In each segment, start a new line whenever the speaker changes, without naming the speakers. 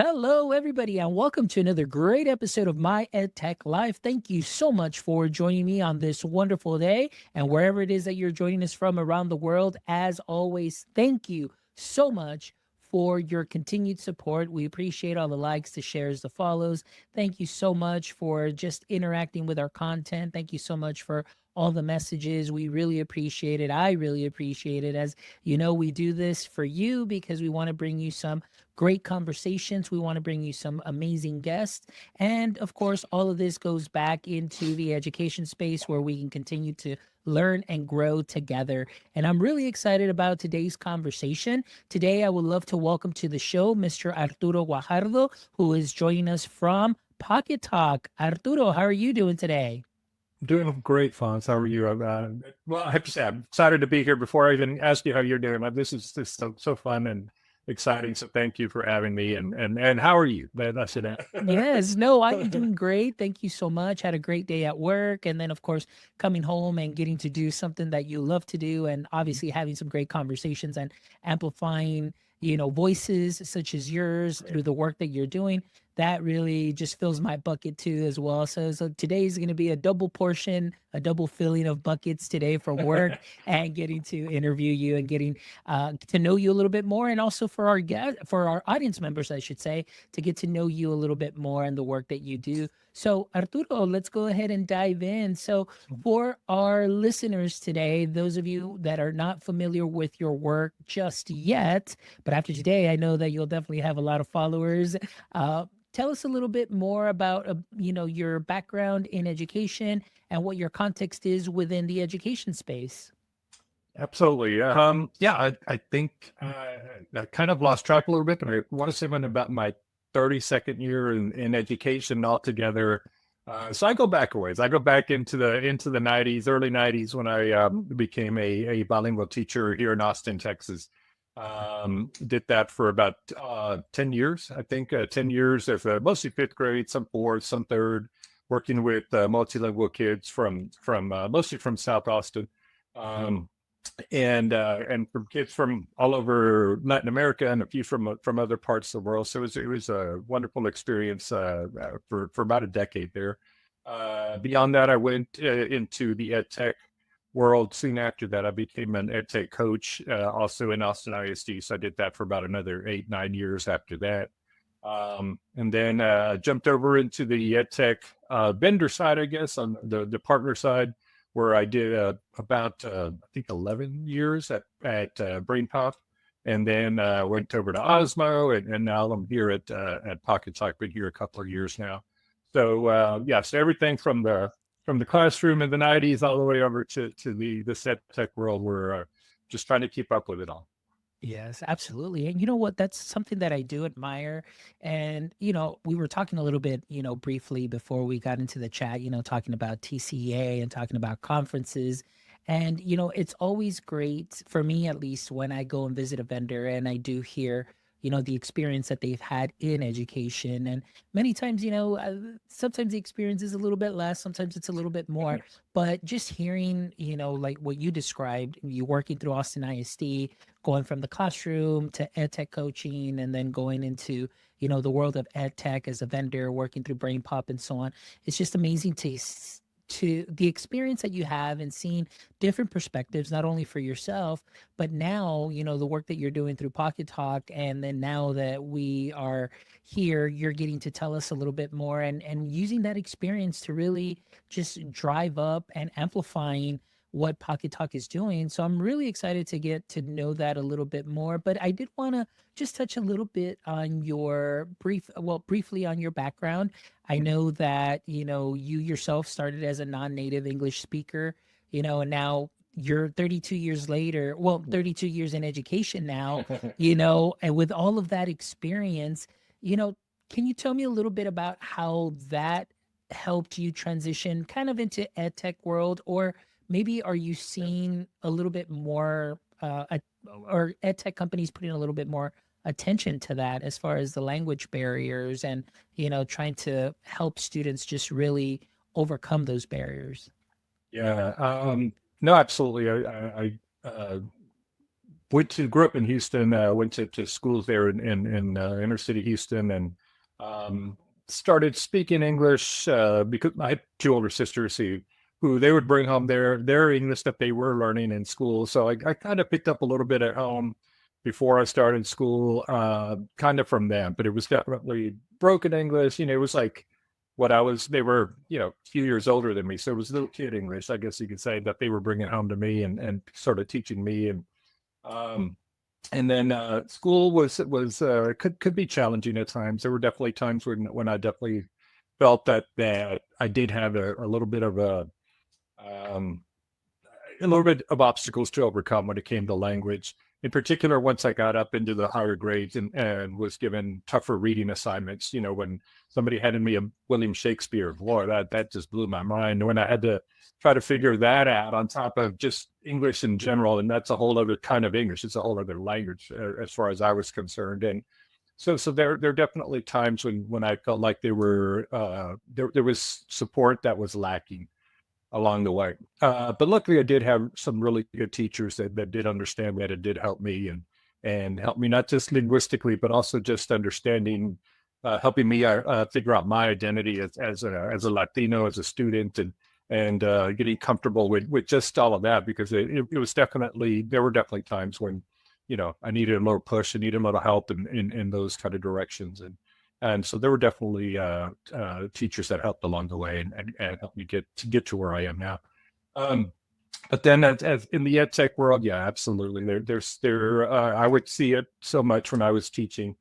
Hello, everybody, and welcome to another great episode of My EdTech Life. Thank you so much for joining me on this wonderful day. And wherever it is that you're joining us from around the world, as always, thank you so much for your continued support. We appreciate all the likes, the shares, the follows. Thank you so much for just interacting with our content. Thank you so much for all the messages. We really appreciate it. I really appreciate it. As you know, we do this for you because we want to bring you some great conversations. We want to bring you some amazing guests. And of course, all of this goes back into the education space where we can continue to learn and grow together. And I'm really excited about today's conversation. Today, I would love to welcome to the show Mr. Arturo Guajardo, who is joining us from Pocketalk. Arturo, how are you doing today?
Doing great, Fonz. How are you? Well, I have to say, I'm excited to be here. Before I even ask you how you're doing, this is just so fun and exciting. So thank you for having me. And how are you? I should ask.
Yes, no, I'm doing great. Thank you so much. Had a great day at work. And then, of course, coming home and getting to do something that you love to do. And obviously, having some great conversations and amplifying, voices such as yours through the work that you're doing. That really just fills my bucket too, as well. So today is going to be a double portion, a double filling of buckets today for work and getting to interview you and getting to know you a little bit more. And also for our for our audience members, I should say, to get to know you a little bit more and the work that you do. So, Arturo, let's go ahead and dive in. So, for our listeners today, those of you that are not familiar with your work just yet, but after today, I know that you'll definitely have a lot of followers. Tell us a little bit more about, your background in education and what your context is within the education space.
Absolutely. Yeah, I think I kind of lost track a little bit, but I want to say I'm about my 32nd year in education altogether. So I go back a ways. I go back into the 90s, early 90s, when I became a bilingual teacher here in Austin, Texas. Did that for about 10 years, I think. 10 years of mostly fifth grade, some fourth, some third, working with multilingual kids from mostly from South Austin. Um, and from kids from all over Latin America and a few from other parts of the world. So it was a wonderful experience for about a decade there. Beyond that, I went into the ed tech world. Soon after that, I became an ed tech coach, also in Austin ISD. So I did that for about another 8-9 years after that. And then jumped over into the ed tech vendor side, I guess, on the partner side, where I did about I think 11 years at BrainPop, and then went over to Osmo, and now I'm here at Pocketalk. Been here a couple of years now. So yeah, so everything from the classroom in the 90s all the way over to the set tech world. We're just trying to keep up with it all.
Yes, absolutely. And you know what? That's something that I do admire. And, we were talking a little bit, briefly before we got into the chat, talking about TCA and talking about conferences. And, it's always great for me, at least, when I go and visit a vendor and I do hear, the experience that they've had in education. And many times, sometimes the experience is a little bit less, sometimes it's a little bit more. But just hearing, like what you described, you working through Austin ISD, going from the classroom to ed tech coaching, and then going into the world of ed tech as a vendor, working through brain pop and so on. It's just amazing to the experience that you have and seeing different perspectives, not only for yourself, but now the work that you're doing through Pocket Talk. And then now that we are here, you're getting to tell us a little bit more, and using that experience to really just drive up and amplifying what Pocket Talk is doing. So I'm really excited to get to know that a little bit more. But I did want to just touch a little bit on your briefly on your background. I know that, you yourself started as a non-native English speaker, and now you're 32 years later, 32 years in education now, and with all of that experience, you know, can you tell me a little bit about how that helped you transition kind of into ed tech world? Or maybe are you seeing a little bit more, or ed tech companies putting a little bit more attention to that as far as the language barriers and, trying to help students just really overcome those barriers?
Yeah. No, absolutely. I grew up in Houston, went to schools there in inner city Houston, and um, started speaking English because I had two older sisters who they would bring home their English that they were learning in school. So I kind of picked up a little bit at home before I started school, kind of from them. But it was definitely broken English. It was like what I was. They were a few years older than me, so it was little kid English, I guess you could say, that they were bringing home to me and sort of teaching me. Um, and then school was could be challenging at times. There were definitely times when I definitely felt that I did have a little bit of um, a little bit of obstacles to overcome when it came to language. In particular, once I got up into the higher grades and was given tougher reading assignments, when somebody handed me a William Shakespeare, boy, that just blew my mind. When I had to try to figure that out on top of just English in general, and that's a whole other kind of English. It's a whole other language as far as I was concerned. And so there are definitely times when I felt like there was support that was lacking along the way. But luckily, I did have some really good teachers that did understand that and did help me and help me not just linguistically, but also just understanding, helping me figure out my identity as a Latino, as a student, and getting comfortable with just all of that, because it was definitely, there were definitely times when I needed a little push, I needed a little help in those kind of directions. And so there were definitely teachers that helped along the way and helped me get to where I am now. Um, but then as in the ed tech world, yeah, absolutely. I would see it so much when I was teaching,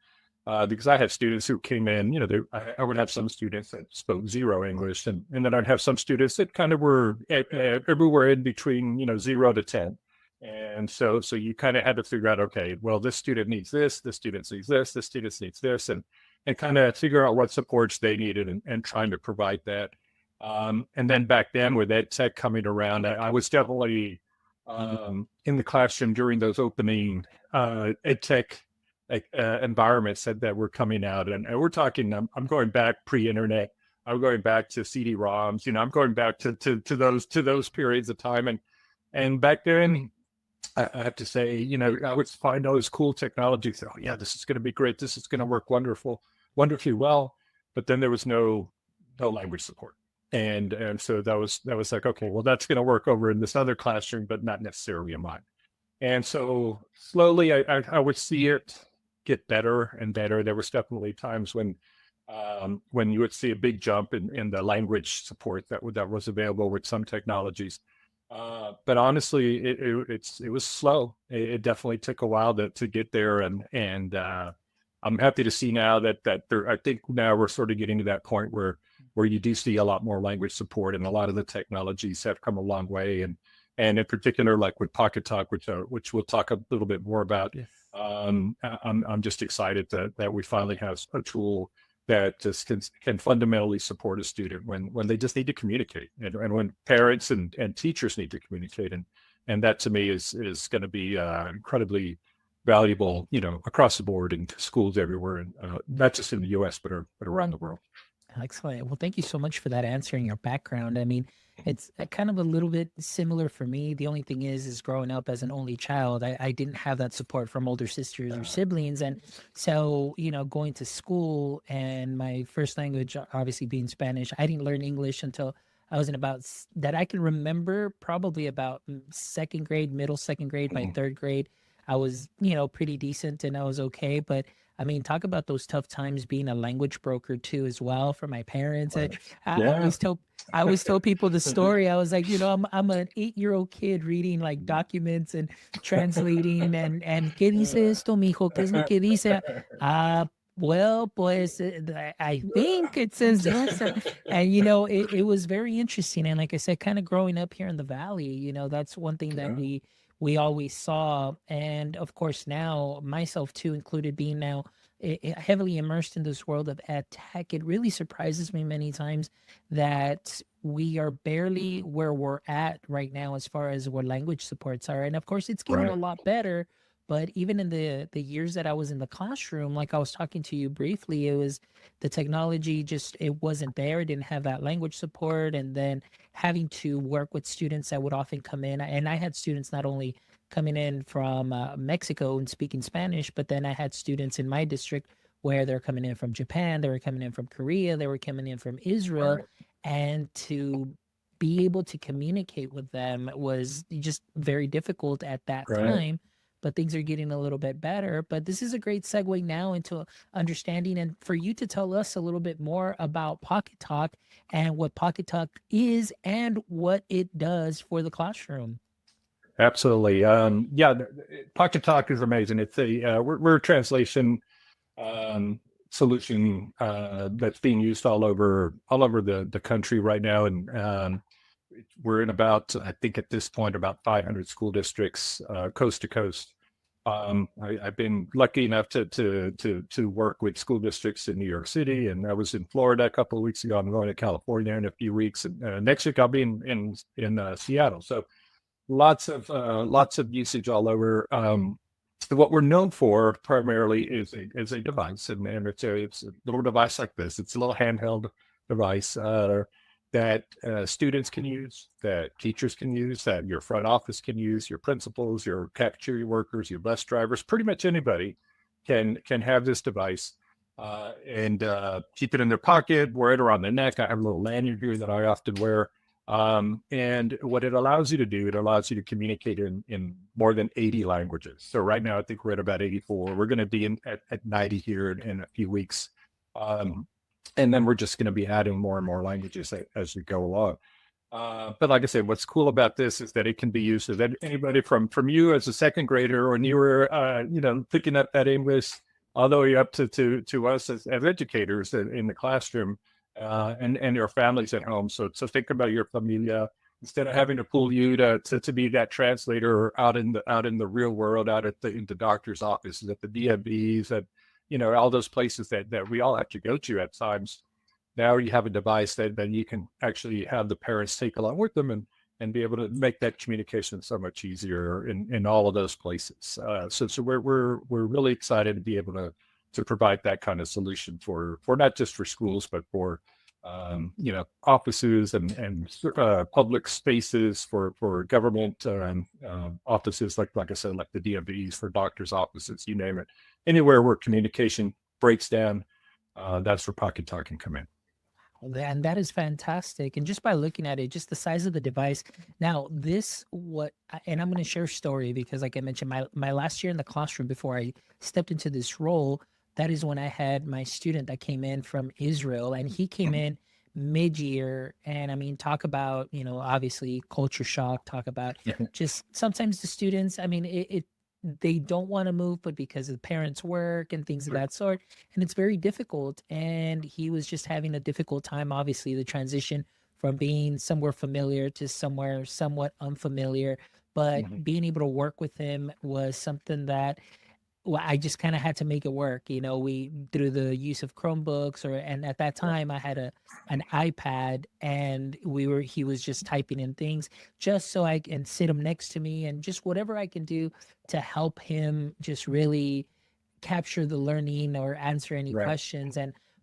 because I had students who came in, I would have some students that spoke zero English, and then I'd have some students that kind of were everywhere in between, 0 to 10. And so you kind of had to figure out, okay, well, this student needs this student needs this student needs this, and kind of figure out what supports they needed and trying to provide that. And then back then with ed tech coming around, I was definitely in the classroom during those opening ed tech environments that were coming out. And we're talking, I'm going back pre-internet. I'm going back to CD-ROMs. I'm going back to those periods of time. And back then, I have to say, I would find all those cool technologies. Oh yeah, this is going to be great. This is going to work wonderfully well. But then there was no language support, and so that was like, okay, well, that's going to work over in this other classroom, but not necessarily in mine. And so slowly, I would see it get better and better. There was definitely times when you would see a big jump in the language support that was available with some technologies. But honestly, it was slow. It definitely took a while to get there, and I'm happy to see now that I think now we're sort of getting to that point where you do see a lot more language support, and a lot of the technologies have come a long way, and in particular, like with Pocketalk, which we'll talk a little bit more about.
Yes.
I'm just excited that we finally have a tool that just can fundamentally support a student when they just need to communicate, and when parents and teachers need to communicate, and that to me is going to be incredibly valuable, across the board in schools everywhere, and not just in the U.S. but around the world.
Excellent. Well, thank you so much for that answer and your background. I mean, it's kind of a little bit similar for me. The only thing is growing up as an only child, I didn't have that support from older sisters or siblings. And so, going to school and my first language, obviously being Spanish, I didn't learn English until I was in that I can remember, probably about second grade, middle second grade, by third grade. I was, pretty decent and I was okay. But I mean, talk about those tough times being a language broker too, as well, for my parents.
Right.
I always tell people the story. I was like, I'm an 8-year-old kid reading like documents and translating and ¿qué dice esto, mijo? ¿Qué es lo que dice? Well, pues, I think it says this. And, it was very interesting. And like I said, kind of growing up here in the Valley, that's one thing that we always saw. And of course, now myself too included, being now heavily immersed in this world of ed tech, it really surprises me many times that we are barely where we're at right now as far as where language supports are. And of course, it's getting a lot better. But even in the years that I was in the classroom, like I was talking to you briefly, it was the technology just, it wasn't there. It didn't have that language support. And then having to work with students that would often come in. And I had students not only coming in from Mexico and speaking Spanish, but then I had students in my district where they're coming in from Japan, they were coming in from Korea, they were coming in from Israel,
Right.
and to be able to communicate with them was just very difficult at that
Right.
time. But things are getting a little bit better. But this is a great segue now into understanding, and for you to tell us a little bit more about Pocket Talk and what Pocket Talk is and what it does for the classroom.
Absolutely. Yeah, Pocket Talk is amazing. It's we're a translation um, solution that's being used all over the country right now, and we're in about, I think at this point, about 500 school districts, coast to coast. I've been lucky enough to work with school districts in New York City, and I was in Florida a couple of weeks ago. I'm going to California in a few weeks, and next week I'll be in Seattle. So lots of usage all over. What we're known for primarily is a device, and it's a little device like this. It's a little handheld device that students can use, that teachers can use, that your front office can use, your principals, your cafeteria workers, your bus drivers, pretty much anybody can have this device and keep it in their pocket, wear it around their neck. I have a little lanyard here that I often wear. And what it allows you to do, it allows you to communicate in more than 80 languages. So right now, I think we're at about 84. We're going to be at 90 here in a few weeks. And then we're just going to be adding more and more languages as we go along. But like I said, what's cool about this is that it can be used with anybody from you as a second grader, or newer, picking up that English, all the way up to us as educators in the classroom, and your families at home. So think about your familia, instead of having to pull you to be that translator out in the real world, out in the doctor's offices, at the DMVs, at all those places that we all have to go to at times. Now you have a device that then you can actually have the parents take along with them, and be able to make that communication so much easier in all of those places. So we're really excited to be able to provide that kind of solution for not just for schools, but for offices and public spaces, for government offices, like I said, like the DMVs, for doctors' offices, you name it. Anywhere where communication breaks down, that's where Pocket Talk can come in.
And that is fantastic. And just by looking at it, just the size of the device. Now, and I'm going to share a story because, like I mentioned, my last year in the classroom before I stepped into this role, that is when I had my student that came in from Israel, and he came in mid-year. And I mean, talk about, obviously culture shock, talk about just sometimes the students, I mean, they don't want to move, but because of the parents' work and things of that sort, and it's very difficult. And he was just having a difficult time, obviously, the transition from being somewhere familiar to somewhere somewhat unfamiliar. But being able to work with him was something that, well, I just kind of had to make it work. We through the use of Chromebooks, and at that time I had an iPad, and he was just typing in things just so I can sit him next to me, and just whatever I can do to help him just really capture the learning or answer any
Right.
questions.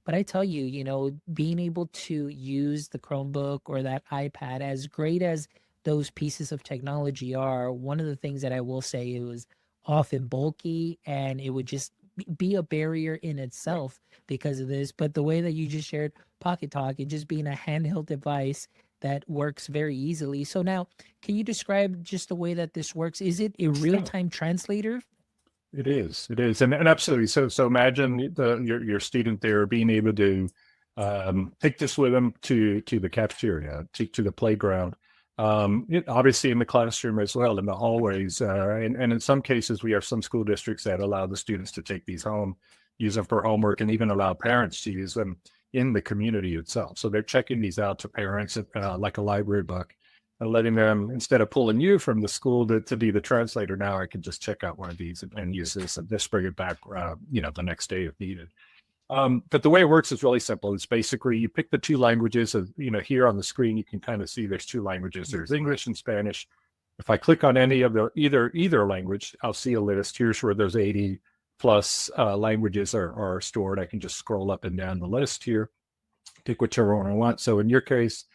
But I tell you, being able to use the Chromebook or that iPad, as great as those pieces of technology are, one of the things that I will say, it was often bulky, and it would just be a barrier in itself because of this. But the way that you just shared Pocket Talk, and just being a handheld device that works very easily. So now, can you describe just the way that this works? Is it a real-time translator?
It is, and absolutely. So imagine your student there being able to take this with them to the cafeteria, to the playground, obviously in the classroom as well, in the hallways, and in some cases we have some school districts that allow the students to take these home, use them for homework, and even allow parents to use them in the community itself. So they're checking these out to parents, like a library book, and letting them, instead of pulling you from the school to be the translator, now I can just check out one of these and use this, and just bring it back, the next day if needed. But the way it works is really simple. It's basically you pick the two languages. Here on the screen, you can kind of see there's two languages. There's English and Spanish. If I click on any of either language, I'll see a list. Here's where those 80 plus languages are stored. I can just scroll up and down the list here, pick whichever one I want. So in your case,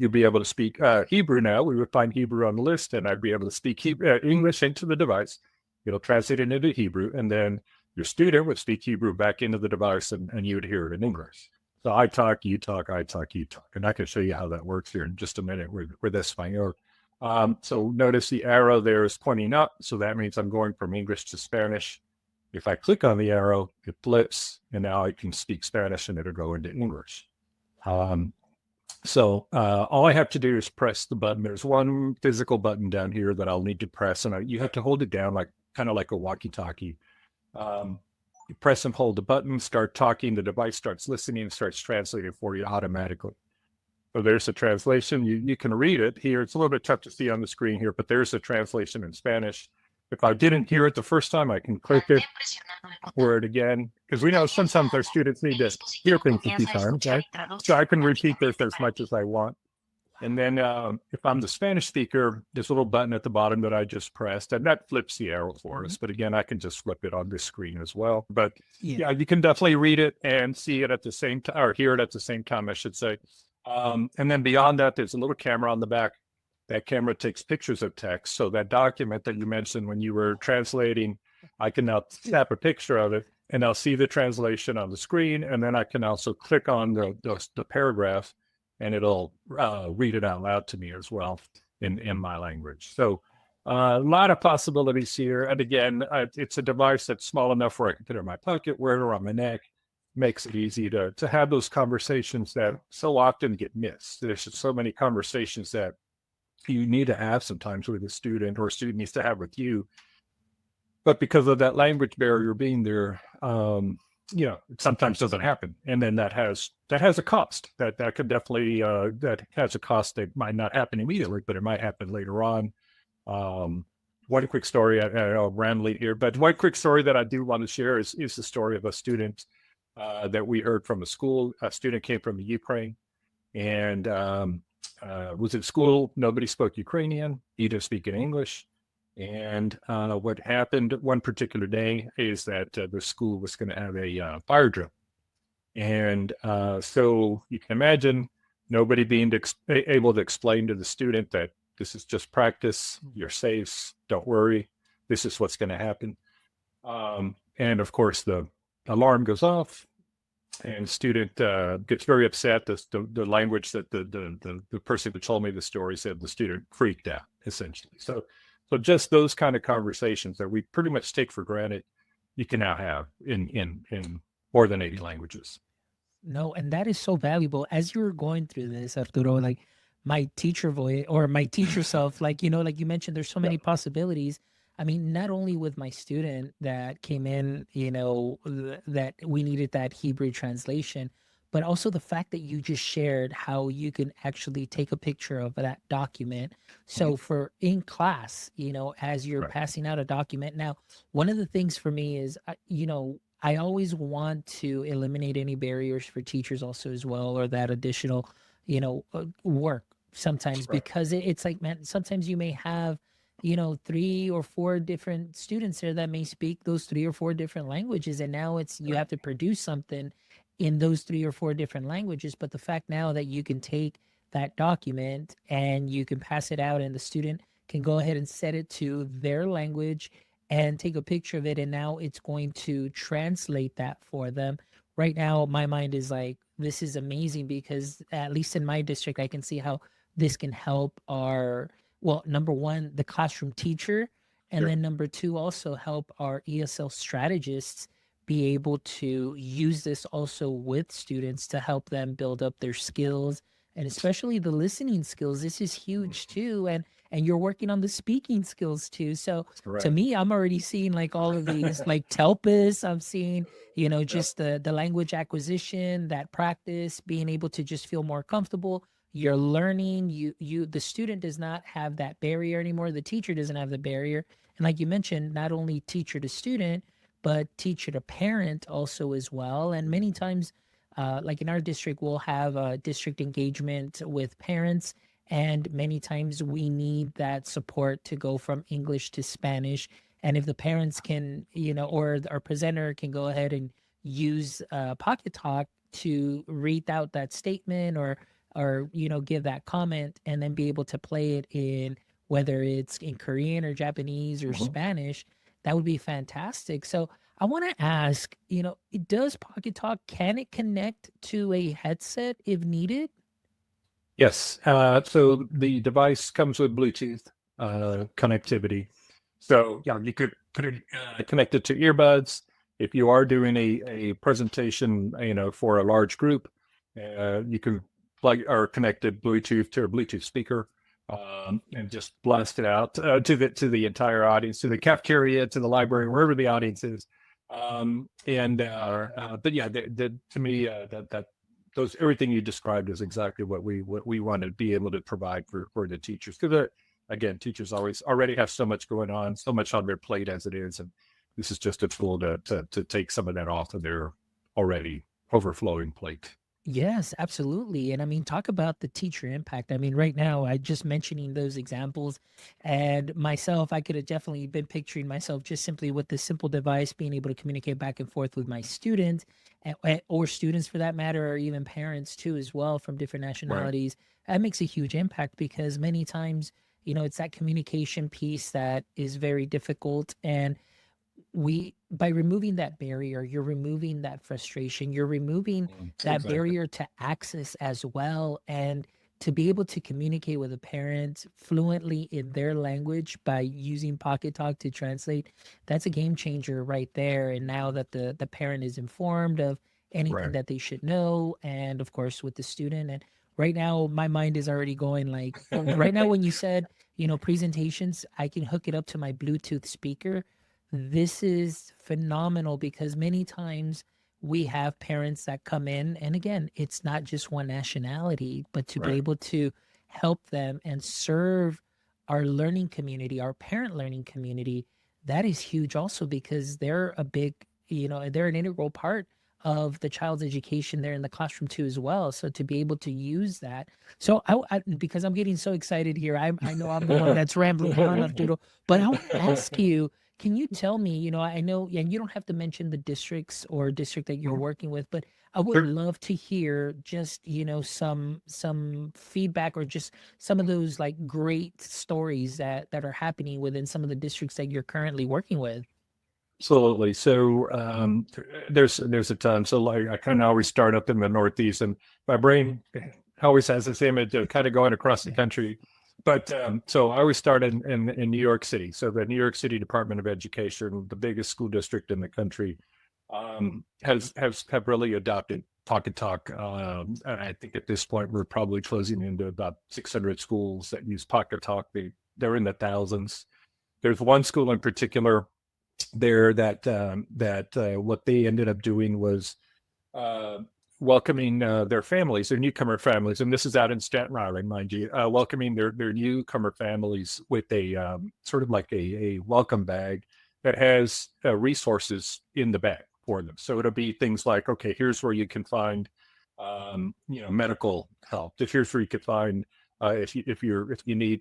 you'd be able to speak Hebrew now. We would find Hebrew on the list, and I'd be able to speak English into the device. It'll translate it into Hebrew, and then your student would speak Hebrew back into the device, and you would hear it in English. So I talk, you talk, I talk, you talk. And I can show you how that works here in just a minute with Espanol. So notice the arrow there is pointing up. So that means I'm going from English to Spanish. If I click on the arrow, it flips, and now I can speak Spanish and it'll go into English. So all I have to do is press the button. There's one physical button down here that I'll need to press, and you have to hold it down kind of like a walkie-talkie. You press and hold the button, start talking, the device starts listening and starts translating for you automatically. So there's a translation. You can read it here. It's a little bit tough to see on the screen here, but there's a translation in Spanish. If I didn't hear it the first time, I can click it, hear it again, because we know sometimes our students need to hear things a few times, right? So I can repeat this as much as I want. And then if I'm the Spanish speaker, there's a little button at the bottom that I just pressed, and that flips the arrow for us. But again, I can just flip it on this screen as well. But yeah, you can definitely read it and see it at the same time, or hear it at the same time, I should say. And then beyond that, there's a little camera on the back. That camera takes pictures of text. So that document that you mentioned when you were translating, I can now snap a picture of it, and I'll see the translation on the screen. And then I can also click on the paragraph, and it'll read it out loud to me as well in my language. So a lot of possibilities here. And again, it's a device that's small enough where I can put it in my pocket, wear it around my neck. Makes it easy to have those conversations that so often get missed. There's just so many conversations that you need to have sometimes with a student, or a student needs to have with you. But because of that language barrier being there, it sometimes doesn't happen. And then that has a cost. That could definitely that has a cost that might not happen immediately, but it might happen later on. One quick story, I know I'm rambling here, but one quick story that I do want to share is the story of a student that we heard from a school. A student came from Ukraine and was at school. Nobody spoke Ukrainian. He didn't speak in English. And what happened one particular day is that the school was going to have a fire drill. And so you can imagine nobody being able to explain to the student that this is just practice. You're safe. Don't worry. This is what's going to happen. And of course, the alarm goes off, and student gets very upset. The language that the person that told me the story said the student freaked out, essentially. So just those kind of conversations that we pretty much take for granted, you can now have in more than 80 languages.
No, and that is so valuable. As you were going through this, Arturo, like my teacher voice or my teacher self, like you mentioned, there's so many possibilities. I mean, not only with my student that came in, that we needed that Hebrew translation, but also the fact that you just shared how you can actually take a picture of that document. So for in class, as you're passing out a document. Now, one of the things for me is, I always want to eliminate any barriers for teachers also as well, or that additional, work sometimes, because it's like, man, sometimes you may have 3 or 4 different students there that may speak those 3 or 4 different languages. And now you have to produce something in those 3 or 4 different languages. But the fact now that you can take that document and you can pass it out, and the student can go ahead and set it to their language and take a picture of it. And now it's going to translate that for them. Right now, my mind is like, this is amazing, because at least in my district, I can see how this can help number one, the classroom teacher, and then number 2, also help our ESL strategists be able to use this also with students to help them build up their skills, and especially the listening skills. This is huge too. And you're working on the speaking skills too. So to me, I'm already seeing like all of these, like TELPUS, I'm seeing, just the language acquisition, that practice, being able to just feel more comfortable. You're learning, the student does not have that barrier anymore. The teacher doesn't have the barrier. And like you mentioned, not only teacher to student, but teacher to parent also as well. And many times, like in our district, we'll have a district engagement with parents. And many times we need that support to go from English to Spanish. And if the parents can, or our presenter can go ahead and use Pocketalk to read out that statement, or or give that comment and then be able to play it in, whether it's in Korean or Japanese or
Mhm.
Spanish. That would be fantastic. So I want to ask, does Pocket Talk, can it connect to a headset if needed?
Yes. So the device comes with Bluetooth connectivity. So yeah, you could put it connect it to earbuds. If you are doing a presentation, for a large group, you can plug or connect it Bluetooth to a Bluetooth speaker, and just blast it out to the entire audience, to the cafeteria, to the library, wherever the audience is. But yeah, to me, that those everything you described is exactly what we want to be able to provide for the teachers, because again, teachers already have so much going on, so much on their plate as it is, and this is just a tool to take some of that off of their already overflowing plate.
Yes, absolutely. And I mean, talk about the teacher impact. I mean, right now, I just mentioning those examples, and myself, I could have definitely been picturing myself just simply with this simple device being able to communicate back and forth with my students, or students for that matter, or even parents too, as well, from different
Right.
nationalities. That makes a huge impact because many times, it's that communication piece that is very difficult. And we by removing that barrier, you're removing that frustration, you're removing that
Exactly.
barrier to access as well, and to be able to communicate with a parent fluently in their language by using Pocket Talk to translate. That's a game changer right there. And now that the parent is informed of anything
Right.
that they should know, and of course with the student. And right now my mind is already going like, right now when you said, presentations, I can hook it up to my Bluetooth speaker. This is phenomenal because many times we have parents that come in, and again, it's not just one nationality, but to be
Right.
able to help them and serve our learning community, our parent learning community, that is huge also because they're a big, they're an integral part of the child's education there in the classroom too as well. So to be able to use that. So because I'm getting so excited here, I know I'm the one that's rambling on, Arturo, but I want to ask you, can you tell me, I know, yeah, you don't have to mention the districts or district that you're working with, but I would
Sure.
love to hear just, some feedback or just some of those like great stories that are happening within some of the districts that you're currently working with.
Absolutely. So there's a ton. So like I kind of always start up in the Northeast, and my brain always has this image of kind of going across the country. But so I always start in New York City. So the New York City Department of Education, the biggest school district in the country, have really adopted Pocket Talk. And I think at this point we're probably closing into about 600 schools that use Pocket Talk. They're in the thousands. There's one school in particular there that what they ended up doing was uh, welcoming their families, their newcomer families, and this is out in Staten Island, mind you, welcoming their newcomer families with a sort of like a welcome bag that has resources in the bag for them. So it'll be things like, okay, here's where you can find medical help. Here's where you could find if you need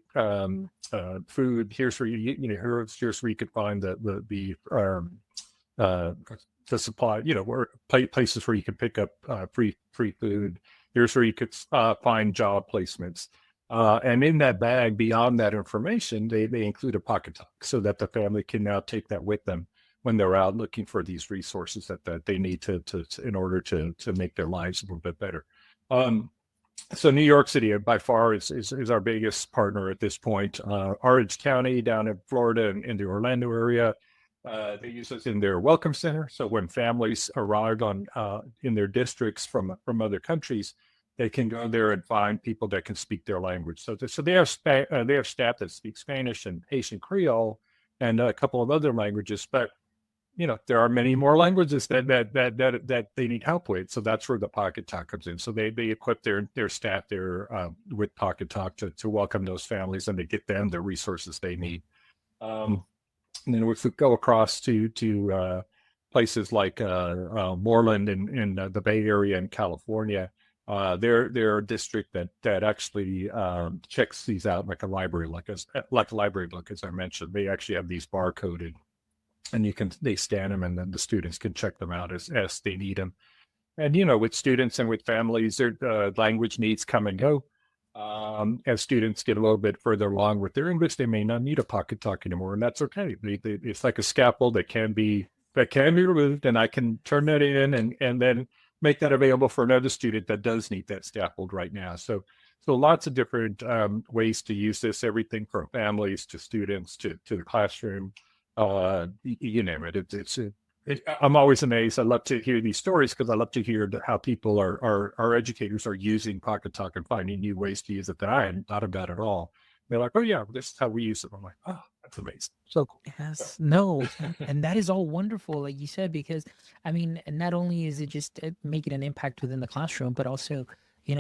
food. Here's where here's where you could find uh, the supply. Where places where you can pick up free food. Here's where you could find job placements. And in that bag, beyond that information, they include a pocket talk so that the family can now take that with them when they're out looking for these resources that they need to in order to make their lives a little bit better. Um, so New York City by far is our biggest partner at this point. Orange County down in Florida and in the Orlando area, they use us in their welcome center. So when families arrive in their districts from other countries, they can go there and find people that can speak their language. So they have staff that speak Spanish and Haitian Creole and a couple of other languages, but there are many more languages that they need help with. So that's where the Pocket Talk comes in. So they equip their staff there with Pocket Talk to welcome those families and to get them the resources they need. Um, and then if we go across to places like Moreland in the Bay Area in California, they're a district that actually checks these out like a library, like a library book, as I mentioned. They actually have these barcoded, and they scan them, and then the students can check them out as they need them. And, with students and with families, their language needs come and go. As students get a little bit further along with their English, they may not need a pocket talk anymore, and that's okay. It's like a scaffold that can be removed, and I can turn that in and then make that available for another student that does need that scaffold right now. So lots of different ways to use this, everything from families to students to the classroom, you name it. I'm always amazed. I love to hear these stories because I love to hear how people our educators are using Pocket Talk and finding new ways to use it that I hadn't thought about at all. They're like, oh yeah, this is how we use it. I'm like, oh, that's amazing. So cool.
Yes, no, and that is all wonderful, like you said, because I mean, and not only is it just making an impact within the classroom, but also,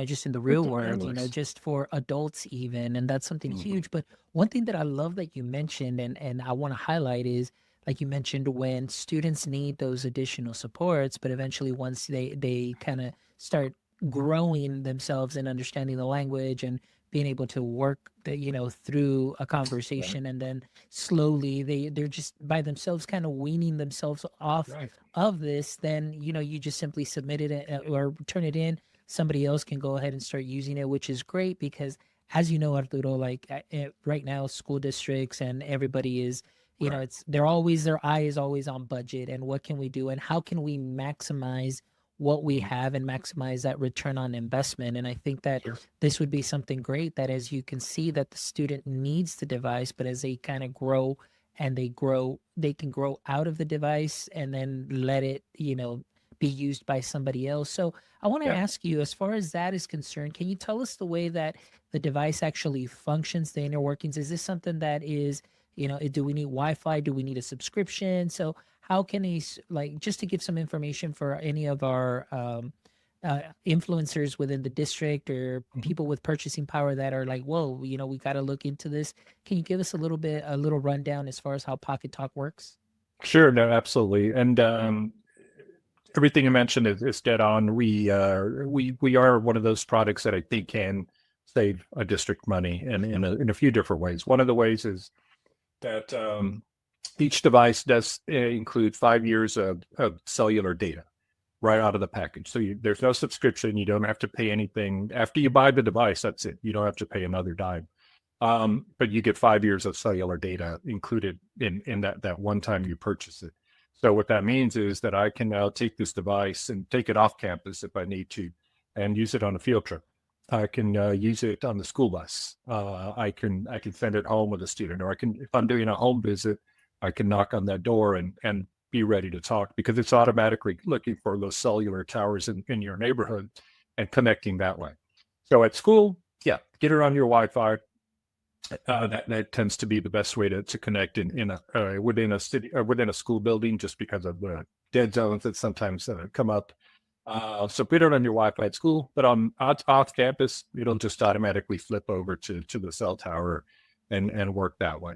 just in the real
The
world,
families.
just for adults even, and that's something
Mhm.
huge. But one thing that I love that you mentioned, and I want to highlight is, like you mentioned, when students need those additional supports, but eventually once they kind of start growing themselves and understanding the language and being able to work through a
Right.
conversation, and then slowly they're just by themselves kind of weaning themselves off
Right.
of this, then you just simply submit it or turn it in. Somebody else can go ahead and start using it, which is great because, as you know, Arturo, like right now school districts and everybody is,
Right.
their eye is always on budget and what can we do and how can we maximize what we
Mhm.
have and maximize that return on investment. And I think that
Sure.
this would be something great, that as you can see that the student needs the device, but as they kind of grow and they can grow out of the device and then let it, be used by somebody else. So I want to
Yeah.
ask you, as far as that is concerned, can you tell us the way that the device actually functions, the inner workings? Is this something that is, do we need Wi-Fi? Do we need a subscription? So how can like, just to give some information for any of our influencers within the district or
Mhm.
people with purchasing power that are like, whoa, we got to look into this. Can you give us a little rundown as far as how Pocket Talk works?
Sure. No, absolutely. And everything you mentioned is dead on. We are one of those products that I think can save a district money in a few different ways. One of the ways is that each device does include 5 years of cellular data right out of the package. So there's no subscription. You don't have to pay anything. After you buy the device, that's it. You don't have to pay another dime. But you get 5 years of cellular data included in that one time you purchase it. So what that means is that I can now take this device and take it off campus if I need to, and use it on a field trip. I can use it on the school bus. I can send it home with a student, or if I'm doing a home visit, I can knock on that door and be ready to talk because it's automatically looking for those cellular towers in your neighborhood and connecting that way. So at school, yeah, get her on your Wi-Fi. That tends to be the best way to connect in a within a city or within a school building, just because of the dead zones that sometimes come up. So put it on your Wi-Fi at school, but on off campus, it'll just automatically flip over to the cell tower and work that way.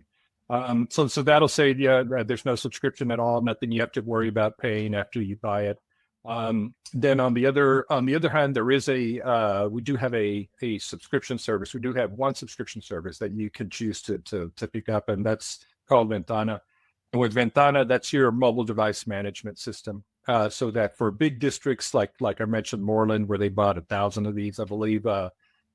So that'll say, yeah, there's no subscription at all, nothing you have to worry about paying after you buy it. Then on the other hand, there is we do have a subscription service. We do have one subscription service that you can choose to pick up, and that's called Ventana. And with Ventana, that's your mobile device management system. So that for big districts like I mentioned, Moreland, where they bought 1,000 of these, I believe,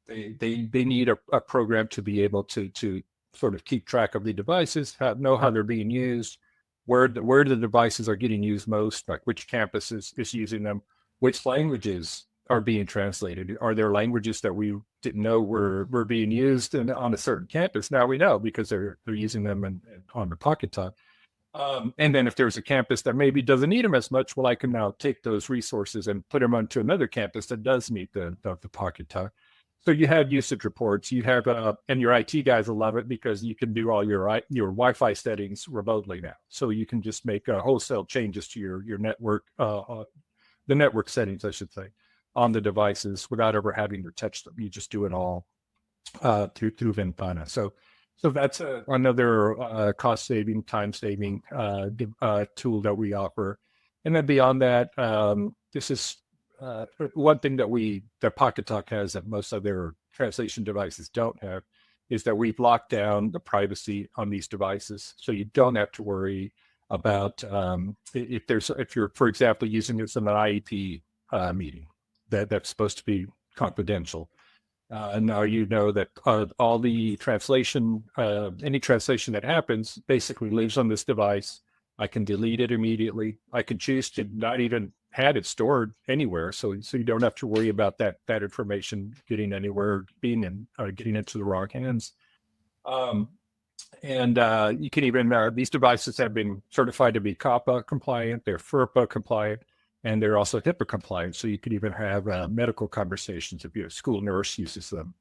they need a program to be able to sort of keep track of the devices, know how they're being used, where the devices are getting used most, like which campus is using them, which languages are being translated. Are there languages that we didn't know were being used on a certain campus? Now we know because they're using them on the Pocket Talk. And then if there's a campus that maybe doesn't need them as much, well, I can now take those resources and put them onto another campus that does need the Pocket Talk. So you have usage reports. You have, and your IT guys will love it because you can do all your Wi-Fi settings remotely now. So you can just make wholesale changes to your network, the network settings, I should say, on the devices without ever having to touch them. You just do it all through Ventana. So that's another cost saving, time saving tool that we offer. And then beyond that, this is one thing that Pocket Talk has that most other translation devices don't have, is that we've locked down the privacy on these devices, so you don't have to worry about if you're, for example, using this in an IEP meeting that's supposed to be confidential. And now you know that all the translation, any translation that happens, basically lives on this device. I can delete it immediately. I can choose to not even have it stored anywhere, so you don't have to worry about that information getting anywhere, being in getting into the wrong hands. Um, and you can even these devices have been certified to be COPPA compliant. They're FERPA compliant, and they're also HIPAA compliant. So you could even have medical conversations if your school nurse uses them.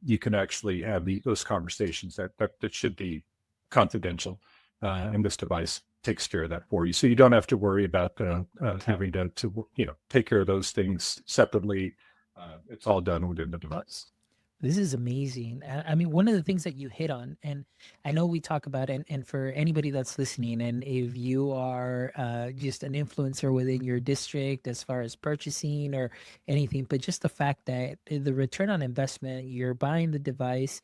You can actually have those conversations that should be confidential, and this device takes care of that for you. So you don't have to worry about having to take care of those things separately. It's all done within the device.
This is amazing. I mean, one of the things that you hit on, and I know we talk about, and for anybody that's listening, and if you are just an influencer within your district as far as purchasing or anything, but just the fact that the return on investment, you're buying the device,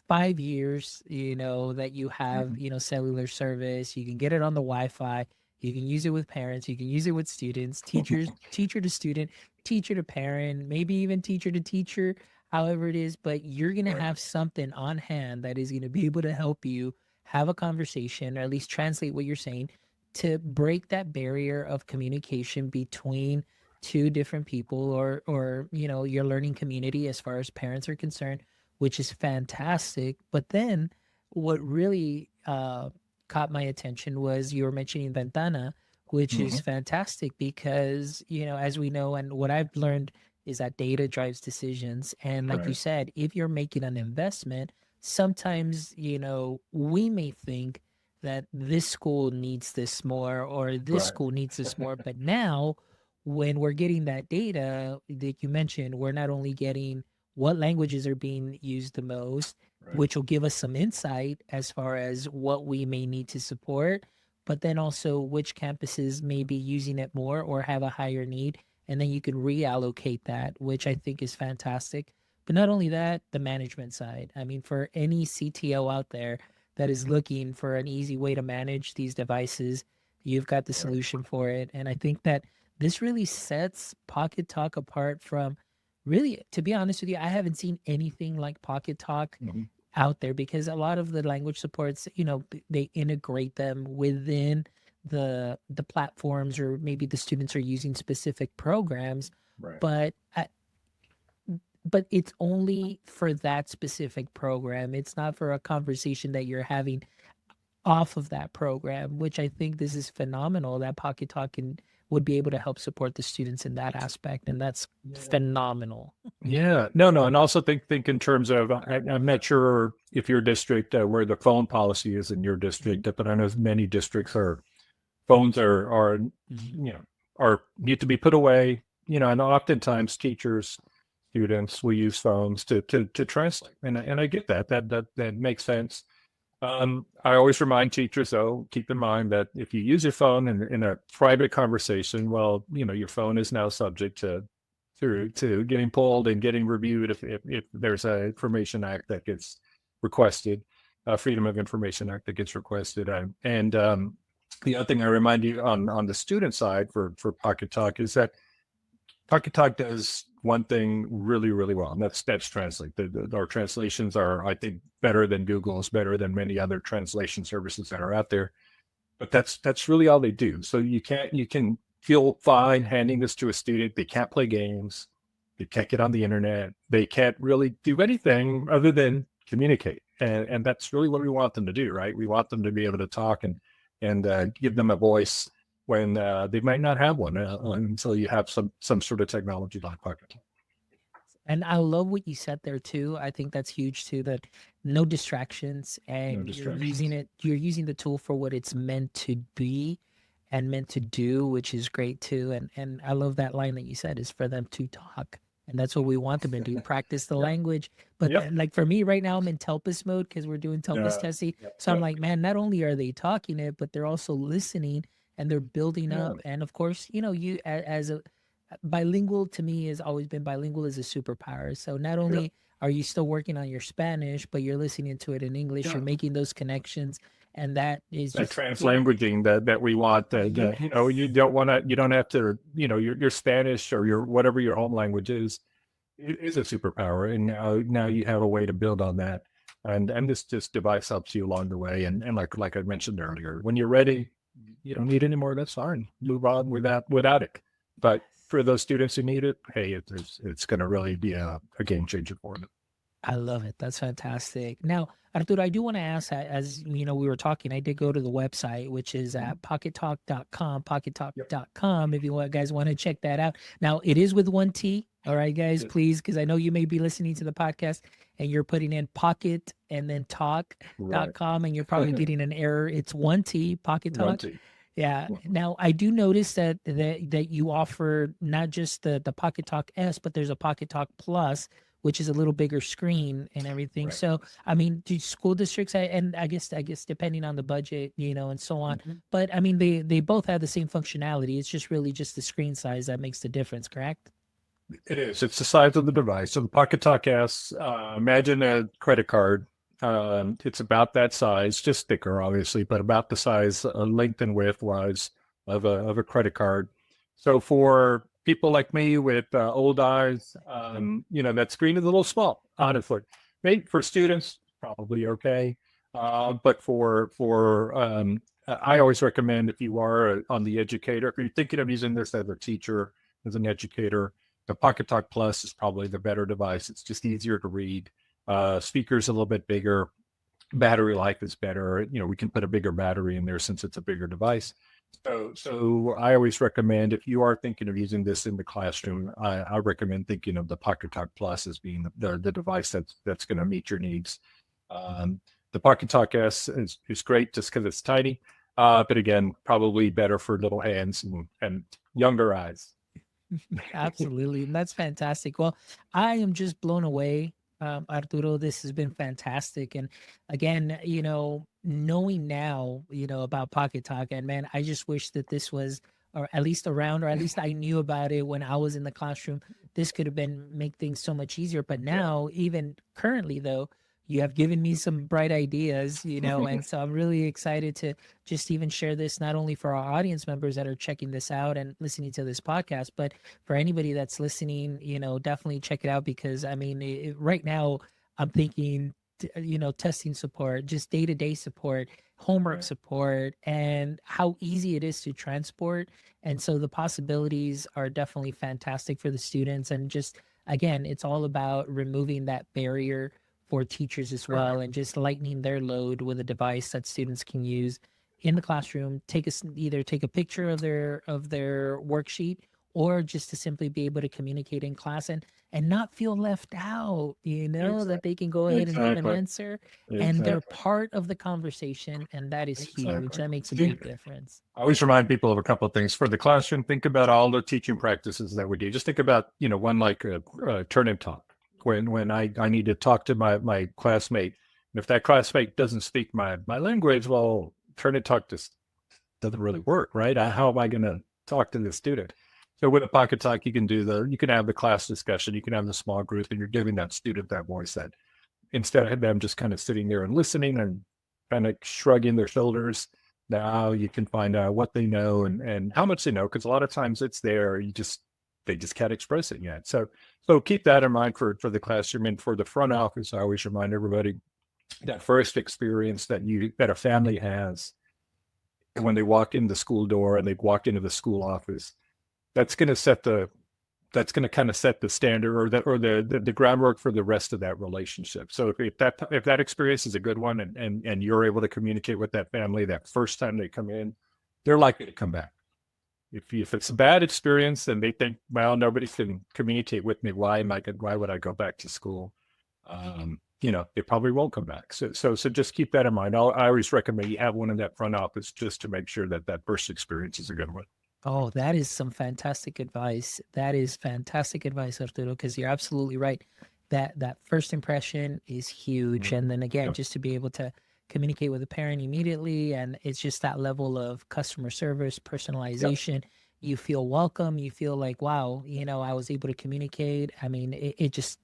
5 years, that you have,
Mhm.
cellular service, you can get it on the Wi-Fi, you can use it with parents, you can use it with students, teachers, teacher to student, teacher to parent, maybe even teacher to teacher, however it is, but you're going to
Right.
have something on hand that is going to be able to help you have a conversation or at least translate what you're saying to break that barrier of communication between two different people or your learning community as far as parents are concerned, which is fantastic. But then what really caught my attention was you were mentioning Ventana, which is
Mhm.
fantastic because, as we know, and what I've learned is that data drives decisions. And like you
Right.
said, if you're making an investment, sometimes, we may think that this school needs this more or this
Right.
school needs this more. But now, when we're getting that data that you mentioned, we're not only getting what languages are being used the most,
Right.
which will give us some insight as far as what we may need to support, but then also which campuses may be using it more or have a higher need. And then you can reallocate that, which I think is fantastic. But not only that, the management side. I mean, for any CTO out there that is looking for an easy way to manage these devices, you've got the
Right.
solution for it. And I think that this really sets Pocket Talk apart from really, to be honest with you, I haven't seen anything like Pocket Talk
Mhm.
out there because a lot of the language supports, they integrate them within the platforms, or maybe the students are using specific programs,
Right.
but but it's only for that specific program. It's not for a conversation that you're having off of that program, which I think this is phenomenal that Pocket Talk would be able to help support the students in that aspect. And that's
Yeah.
phenomenal.
Yeah. No, no. And also think in terms of, I'm not sure if your district, where the phone policy is in your
Mhm.
district, but I know many districts are, phones are need to be put away, and oftentimes teachers, students will use phones to translate. And I get that makes sense. I always remind teachers, though, keep in mind that if you use your phone in a private conversation, well, your phone is now subject to getting pulled and getting reviewed if there's a Information Act that gets requested, Freedom of Information Act that gets requested. And the other thing I remind you on the student side for Pocket Talk is that Pocket Talk does one thing really, really well, and that's translate. Our translations are, I think, better than Google's, better than many other translation services that are out there. But that's really all they do. So you can feel fine handing this to a student. They can't play games. They can't get on the internet. They can't really do anything other than communicate. And that's really what we want them to do, right? We want them to be able to talk and give them a voice when they might not have one until you have some sort of technology like Pocket.
And I love what you said there too. I think that's huge too, that no distractions,
No
and
distractions.
you're using the tool for what it's meant to be and meant to do, which is great too. And I love that line that you said is for them to talk. And that's what we want them to do, practice the
Yep.
language. But
Yep.
then, like for me right now, I'm in Telpus mode because we're doing Telpus
Uh,
testing.
yep.
So I'm
Yep.
like, man, not only are they talking it, but they're also listening and they're building
Yeah.
up. And of course, you as a bilingual, to me, has always been bilingual is a superpower. So not
Yep.
only are you still working on your Spanish, but you're listening to it in English, you're
Yeah.
making those connections. And that is
That
just
translanguaging that we want, that you know, you don't have to, you know, your Spanish or your whatever your home language is a superpower, and now you have a way to build on that, and this device helps you along the way, and like I mentioned earlier, when you're ready, you don't need any more. That's fine. Move on without it. But for those students who need it, hey, it's going to really be a game changer for them.
I love it. That's fantastic. Now, Arturo, I do want to ask, as you know, we were talking, I did go to the website, which is at pockettalk.com,
Yep.
pockettalk.com, if guys want to check that out. Now, it is with one T. All right, guys,
Yes.
please, because I know you may be listening to the podcast and you're putting in pocket and then
Right.
talk.com and you're probably getting an error. It's one T, Pocket
One
Talk.
T.
Yeah. Now I do notice that you offer not just the Pocket Talk S, but there's a Pocket Talk Plus, which is a little bigger screen and everything.
Right.
So I mean, do school districts and I guess depending on the budget, and so on.
Mhm.
But I mean, they both have the same functionality. It's just really just the screen size that makes the difference, correct?
It is. It's the size of the device. So the Pocket Talk S, imagine a credit card. It's about that size, just thicker, obviously, but about the size, length and width wise of a credit card. So for people like me with old eyes, you know, that screen is a little small, honestly. Maybe for students, probably okay. But I always recommend if you are on the educator, if you're thinking of using this as a teacher, as an educator, the Pocket Talk Plus is probably the better device. It's just easier to read. Speaker's a little bit bigger. Battery life is better. You know, we can put a bigger battery in there since it's a bigger device. So I always recommend if you are thinking of using this in the classroom, I recommend thinking of the Pocket Talk Plus as being the device that's going to meet your needs. The Pocket Talk S is great just because it's tiny, but again, probably better for little hands and younger eyes.
Absolutely. And that's fantastic. Well, I am just blown away, Arturo. This has been fantastic. And again, knowing now, about Pocket Talk, and man, I just wish that this was, or at least around, or at least I knew about it when I was in the classroom. This could have been make things so much easier. But
Yeah.
now, even currently, though, you have given me some bright ideas, and so I'm really excited to just even share this not only for our audience members that are checking this out and listening to this podcast, but for anybody that's listening, definitely check it out because I mean, right now I'm thinking, testing support, just day-to-day support, homework
Right.
support, and how easy it is to transport. And so the possibilities are definitely fantastic for the students. And just, again, it's all about removing that barrier for teachers as well and just lightening their load with a device that students can use in the classroom, either take a picture of their worksheet or just to simply be able to communicate in class and not feel left out, that they can go ahead and give an
Exactly.
answer and they're
Exactly.
part of the conversation, and that is huge.
Exactly.
That makes a big difference.
I always remind people of a couple of things for the classroom. Think about all the teaching practices that we do. Just think about, one like a turn and talk. When I need to talk to my classmate, and if that classmate doesn't speak my language, well, turn and talk just doesn't really work, right? How am I going to talk to the student? So with a Pocket Talk, you can have the class discussion, you can have the small group, and you're giving that student that voice that instead of them just kind of sitting there and listening and kind of shrugging their shoulders. Now you can find out what they know and how much they know, because a lot of times it's there. They just can't express it yet. So keep that in mind for the classroom and for the front office. I always remind everybody that first experience that a family has when they walk in the school door and they've walked into the school office, that's going to kind of set the standard or the groundwork for the rest of that relationship. So if that experience is a good one and you're able to communicate with that family that first time they come in, they're likely to come back. If it's a bad experience and they think, well, nobody can communicate with me, why would I go back to school? They probably won't come back. So just keep that in mind. I always recommend you have one in that front office just to make sure that first experience is a good one.
Oh, that is some fantastic advice. That is fantastic advice, Arturo, because you're absolutely right. That first impression is huge. And then again,
Yep.
just to be able to communicate with a parent immediately, and it's just that level of customer service, personalization. You feel welcome. You feel like, wow, I was able to communicate. I mean, it just,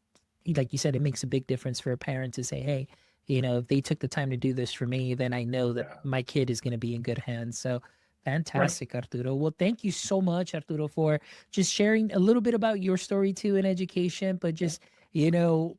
like you said, it makes a big difference for a parent to say, hey, if they took the time to do this for me, then I know that my kid is going to be in good hands. So fantastic, Arturo. Well, thank you so much, Arturo, for just sharing a little bit about your story too in education, but just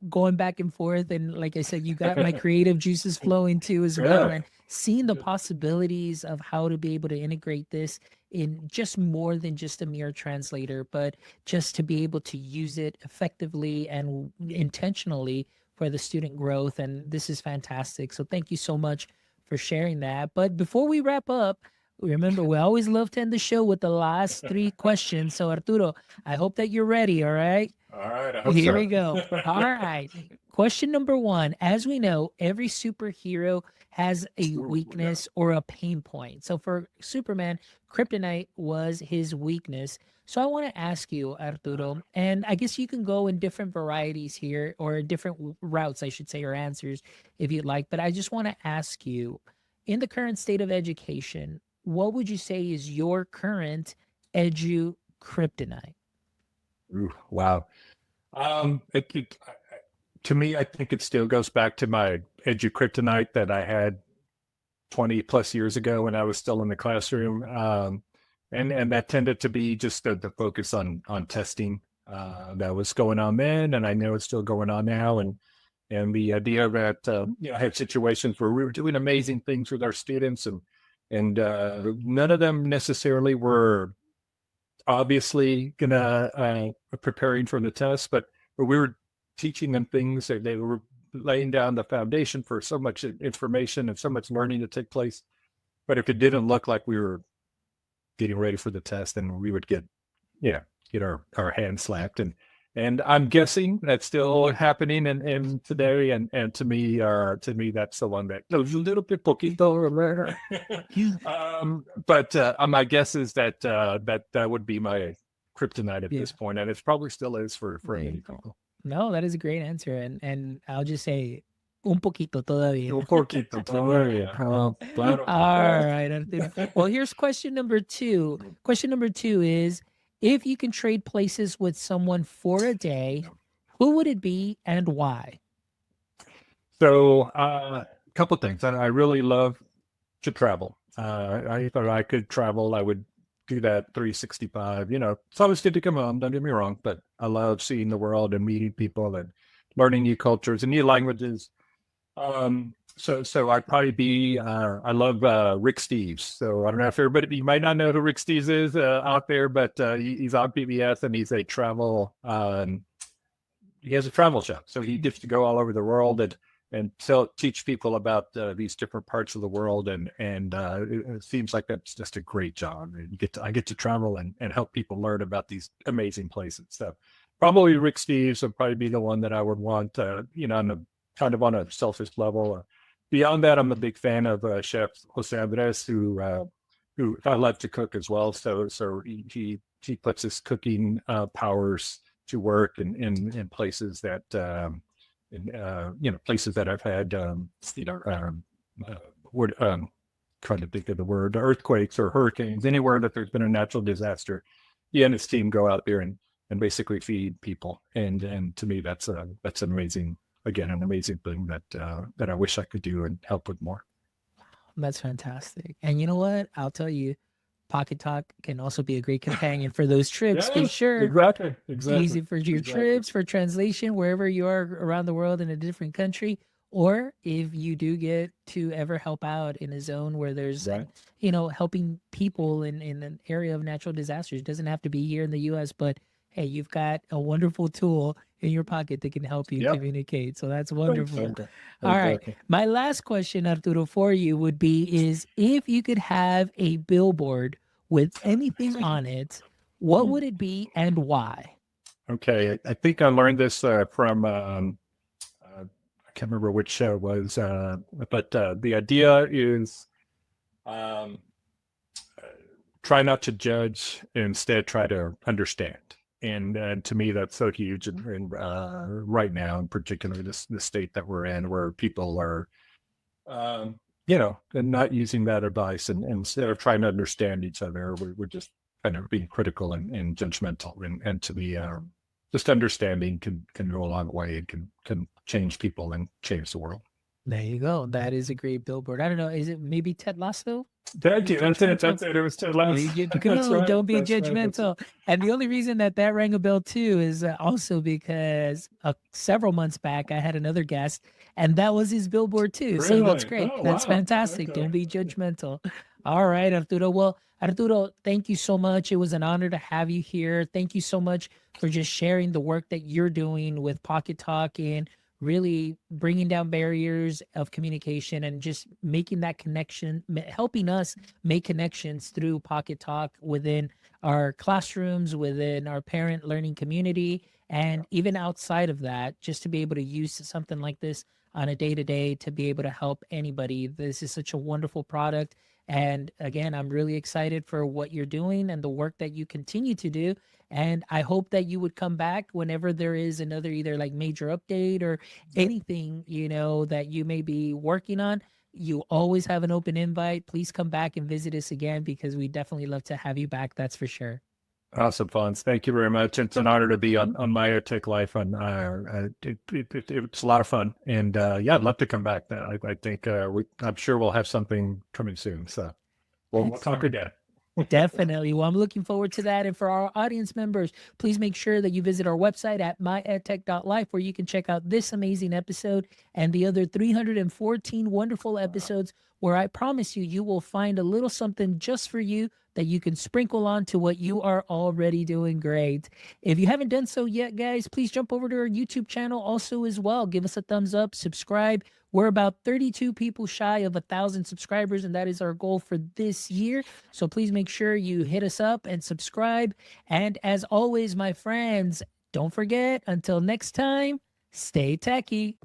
going back and forth. And like I said, you got my creative juices flowing too as well. And seeing the possibilities of how to be able to integrate this in just more than just a mere translator, but just to be able to use it effectively and intentionally for the student growth. And this is fantastic. So thank you so much for sharing that. But before we wrap up, remember, we always love to end the show with the last three questions. So Arturo, I hope that you're ready. All right.
All right. I hope
Here
so.
we go. All right. Question number one. As we know, every superhero has a weakness or a pain point. So for Superman, kryptonite was his weakness. So I want to ask you, Arturo, and I guess you can go in different varieties here or different routes, I should say, or answers if you'd like. But I just want to ask you, in the current state of education, what would you say is your current edu kryptonite?
Ooh, wow. To me, I think it still goes back to my edu-kryptonite that I had 20 plus years ago when I was still in the classroom. And that tended to be just the focus on testing that was going on then, and I know it's still going on now. And the idea that I had situations where we were doing amazing things with our students, and none of them necessarily were obviously gonna preparing for the test, but we were teaching them things that they were laying down the foundation for so much information and so much learning to take place. But if it didn't look like we were getting ready for the test, then we would get our hands slapped. And I'm guessing that's still happening in today. And to me, that's the one that goes a little bit poquito rare. But my guess is that that would be my kryptonite at this point, and it probably still is for many people.
No, that is a great answer, and I'll just say un poquito todavía.
Un poquito todavía. Claro.
All right, Arturo. Well, here's question number two. Question number two is, if you can trade places with someone for a day, who would it be and why?
So, a couple of things. I really love to travel. If I could travel, I would do that 365. It's always good to come home, don't get me wrong, but I love seeing the world and meeting people and learning new cultures and new languages. So I'd probably be, I love Rick Steves. So I don't know if everybody, you might not know who Rick Steves is out there, but he's on PBS, and he's a travel, he has a travel show. So he gets to go all over the world and teach people about these different parts of the world. And it seems like that's just a great job. I get to travel and help people learn about these amazing places. So probably Rick Steves would probably be the one that I would want, kind of on a selfish level. Beyond that, I'm a big fan of Chef Jose Andres, who I love to cook as well. So he puts his cooking powers to work in places that places that I've had trying to think of the word, earthquakes or hurricanes, anywhere that there's been a natural disaster. He and his team go out there and basically feed people. And to me, that's an amazing thing that I wish I could do and help with more.
That's fantastic. And you know what? I'll tell you, Pocketalk can also be a great companion for those trips. For sure.
Exactly.
Easy for your trips, for translation, wherever you are around the world in a different country. Or if you do get to ever help out in a zone where there's, helping people in an area of natural disasters. It doesn't have to be here in the U.S., but hey, you've got a wonderful tool in your pocket that can help you communicate. So that's wonderful. Okay. All right. My last question, Arturo, for you would be if you could have a billboard with anything on it, what would it be and why?
Okay. I think I learned this from, I can't remember which show it was, but the idea is try not to judge, instead try to understand. And to me, that's so huge. And right now, in particular, the state that we're in, where people are, not using that advice, and instead of trying to understand each other, we're just kind of being critical and judgmental. And to me, just understanding can go a long way. It can change people and change the world.
There you go. That is a great billboard. I don't know. Is it maybe Ted Lasso?
Thank
Be
you. That's it.
judgmental.
That's it. It was too last.
Be
That's
go.
right.
Don't be
That's right. That's
judgmental. And the only reason that that rang a bell too is also because several months back I had another guest, and that was his billboard too. So that's
really.
great.
Oh
That's
wow.
fantastic.
Okay.
Don't be judgmental. All right, Arturo. Well, Arturo, thank you so much. It was an honor to have you here. Thank you so much for just sharing the work that you're doing with Pocket Talk and really bringing down barriers of communication and just making that connection, helping us make connections through Pocket Talk within our classrooms, within our parent learning community, and even outside of that, just to be able to use something like this on a day to day to be able to help anybody. This is such a wonderful product. And again, I'm really excited for what you're doing and the work that you continue to do. And I hope that you would come back whenever there is another either like major update or anything, that you may be working on. You always have an open invite. Please come back and visit us again because we definitely love to have you back. That's for sure.
Awesome, Fonz. Thank you very much. It's an honor to be on My EdTech Life. And it's a lot of fun. And yeah, I'd love to come back. I think I'm sure we'll have something coming soon. So we'll talk again.
Definitely. Well, I'm looking forward to that. And for our audience members, please make sure that you visit our website at myedtech.life, where you can check out this amazing episode and the other 314 wonderful episodes where I promise you, you will find a little something just for you that you can sprinkle on to what you are already doing great. If you haven't done so yet, guys, please jump over to our YouTube channel also as well. Give us a thumbs up, subscribe. We're about 32 people shy of 1,000 subscribers, and that is our goal for this year. So please make sure you hit us up and subscribe. And as always, my friends, don't forget, until next time, stay techie.